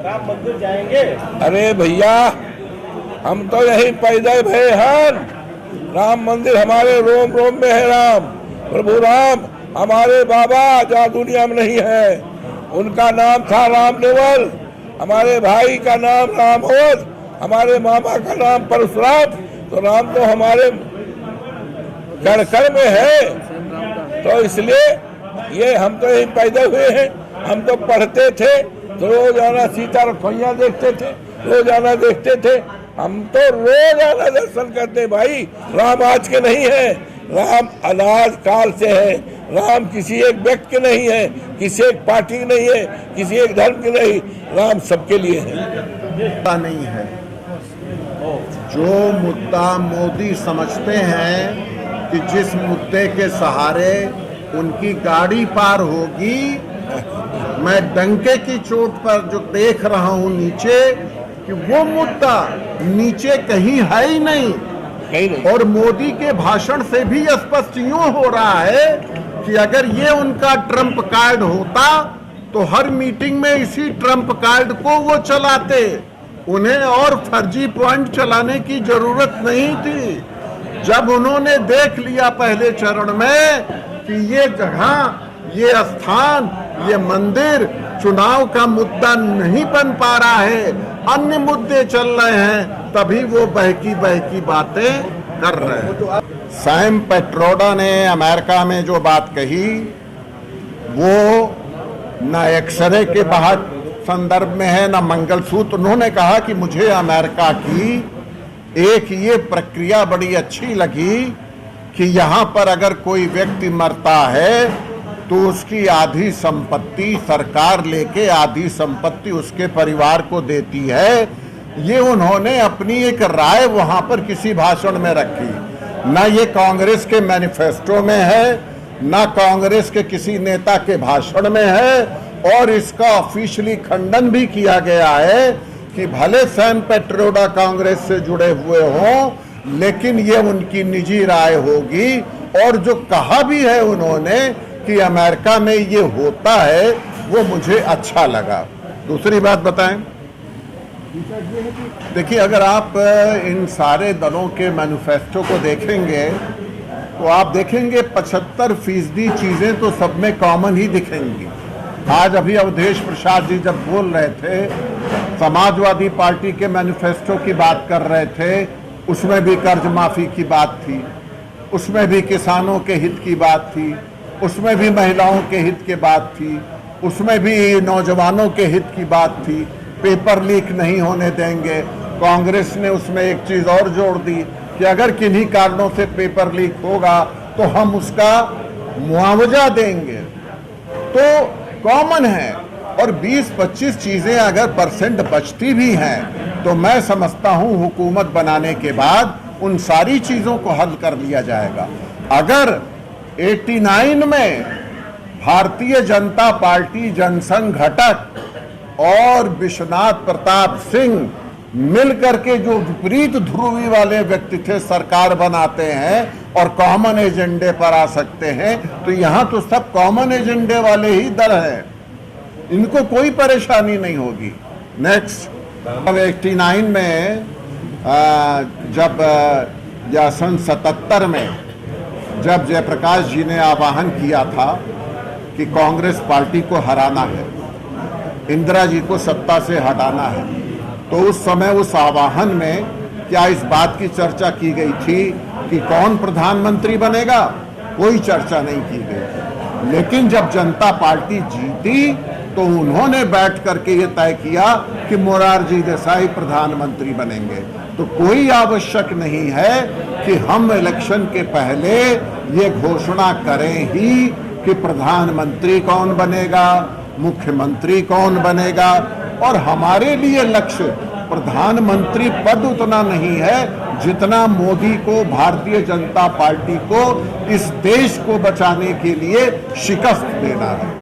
राम मंदिर जाएंगे? अरे भैया, हम तो यही पैदा भय हैं। राम मंदिर हमारे रोम रोम में है। राम, प्रभु राम हमारे बाबा जहाँ दुनिया में नहीं है। उनका नाम था राम नेवल, हमारे भाई का नाम राम होद, हमारे मामा का नाम परशुराम। तो राम तो हमारे कण कण में है। तो इसलिए ये हम तो यही पैदा हुए हैं। हम तो पढ़ते थे तो रोजाना सीता रखोइया देखते थे, रोजाना देखते थे। हम तो रोजाना दर्शन करते भाई। राम आज के नहीं है, राम अनाज काल से है। राम किसी एक व्यक्ति के नहीं है, किसी एक पार्टी की नहीं है, किसी एक धर्म की नहीं। राम सबके लिए है। नहीं है जो मुद्दा मोदी समझते हैं कि जिस मुद्दे के सहारे उनकी गाड़ी पार होगी, मैं डंके की चोट पर जो देख रहा हूं नीचे, कि वो मुद्दा नीचे कहीं है ही नहीं। और मोदी के भाषण से भी स्पष्ट यूं हो रहा है कि अगर ये उनका ट्रम्प कार्ड होता तो हर मीटिंग में इसी ट्रम्प कार्ड को वो चलाते। उन्हें और फर्जी पॉइंट चलाने की जरूरत नहीं थी। जब उन्होंने देख लिया पहले चरण में कि ये जगह, ये स्थान, ये मंदिर चुनाव का मुद्दा नहीं बन पा रहा है, अन्य मुद्दे चल रहे हैं, तभी वो बहकी बातें कर रहे हैं। सैम पेट्रोडा ने अमेरिका में जो बात कही, वो न एक्सरे के बाहर संदर्भ में है, न मंगलसूत्र। उन्होंने कहा कि मुझे अमेरिका की एक ये प्रक्रिया बड़ी अच्छी लगी कि यहाँ पर अगर कोई व्यक्ति मरता है तो उसकी आधी संपत्ति सरकार लेके आधी संपत्ति उसके परिवार को देती है। ये उन्होंने अपनी एक राय वहाँ पर किसी भाषण में रखी। ना ये कांग्रेस के मैनिफेस्टो में है, ना कांग्रेस के किसी नेता के भाषण में है, और इसका ऑफिशियली खंडन भी किया गया है कि भले सैम पेट्रोडा कांग्रेस से जुड़े हुए हों, लेकिन ये उनकी निजी राय होगी। और जो कहा भी है उन्होंने कि अमेरिका में ये होता है, वो मुझे अच्छा लगा। दूसरी बात बताएं, देखिए, अगर आप इन सारे दलों के मैनिफेस्टो को देखेंगे तो आप देखेंगे 75% चीजें तो सब में कॉमन ही दिखेंगी। आज अभी अवधेश प्रसाद जी जब बोल रहे थे, समाजवादी पार्टी के मैनिफेस्टो की बात कर रहे थे, उसमें भी कर्ज माफी की बात थी, उसमें भी किसानों के हित की बात थी, उसमें भी महिलाओं के हित की बात थी, उसमें भी नौजवानों के हित की बात थी। पेपर लीक नहीं होने देंगे। कांग्रेस ने उसमें एक चीज और जोड़ दी कि अगर किन्हीं कारणों से पेपर लीक होगा तो हम उसका मुआवजा देंगे। तो कॉमन है। और 20-25 चीजें अगर परसेंट बचती भी हैं तो मैं समझता हूं हुकूमत बनाने के बाद उन सारी चीजों को हल कर लिया जाएगा। अगर 89 में भारतीय जनता पार्टी, जनसंघ घटक और विश्वनाथ प्रताप सिंह मिलकर के जो विपरीत ध्रुवी वाले व्यक्ति थे सरकार बनाते हैं और कॉमन एजेंडे पर आ सकते हैं, तो यहां तो सब कॉमन एजेंडे वाले ही दल हैं, इनको कोई परेशानी नहीं होगी। नेक्स्ट, अब 89 में जब या सन 77 में जब जयप्रकाश जी ने आह्वान किया था कि कांग्रेस पार्टी को हराना है, इंदिरा जी को सत्ता से हटाना है, तो उस समय उस आह्वान में क्या इस बात की चर्चा की गई थी कि कौन प्रधानमंत्री बनेगा? कोई चर्चा नहीं की गई। लेकिन जब जनता पार्टी जीती तो उन्होंने बैठ करके ये तय किया कि मोरारजी देसाई प्रधानमंत्री बनेंगे। तो कोई आवश्यक नहीं है कि हम इलेक्शन के पहले ये घोषणा करें ही कि प्रधानमंत्री कौन बनेगा, मुख्यमंत्री कौन बनेगा। और हमारे लिए लक्ष्य प्रधानमंत्री पद उतना नहीं है जितना मोदी को, भारतीय जनता पार्टी को, इस देश को बचाने के लिए शिकस्त देना है।